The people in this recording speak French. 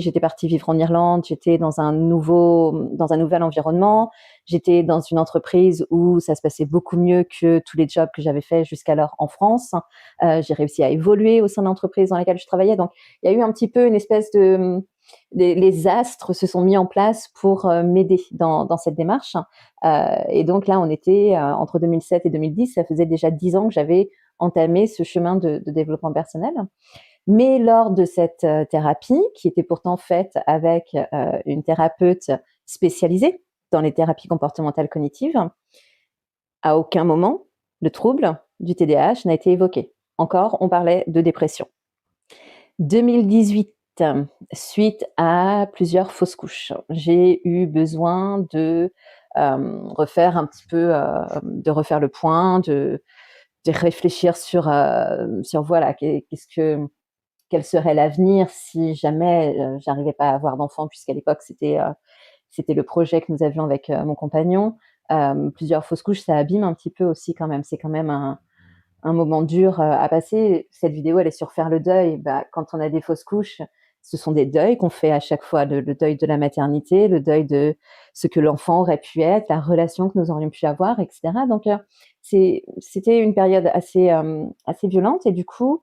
J'étais partie vivre en Irlande, j'étais dans un nouvel environnement, j'étais dans une entreprise où ça se passait beaucoup mieux que tous les jobs que j'avais faits jusqu'alors en France. J'ai réussi à évoluer au sein de l'entreprise dans laquelle je travaillais. Donc, il y a eu un petit peu une espèce de... Les astres se sont mis en place pour m'aider dans cette démarche. Et donc là, on était entre 2007 et 2010, ça faisait déjà 10 ans que j'avais entamé ce chemin de développement personnel. Mais lors de cette thérapie, qui était pourtant faite avec une thérapeute spécialisée dans les thérapies comportementales cognitives, à aucun moment le trouble du TDAH n'a été évoqué. Encore, on parlait de dépression. 2018, suite à plusieurs fausses couches, j'ai eu besoin de refaire un petit peu, de refaire le point, de réfléchir sur voilà, quel serait l'avenir si jamais j'arrivais pas à avoir d'enfant, puisqu'à l'époque c'était le projet que nous avions avec mon compagnon. Plusieurs fausses couches, ça abîme un petit peu aussi quand même. C'est quand même un moment dur à passer. Cette vidéo, elle est sur faire le deuil. Quand on a des fausses couches, ce sont des deuils qu'on fait à chaque fois, le deuil de la maternité, le deuil de ce que l'enfant aurait pu être, la relation que nous aurions pu avoir, etc. Donc, c'était une période assez violente. Et du coup,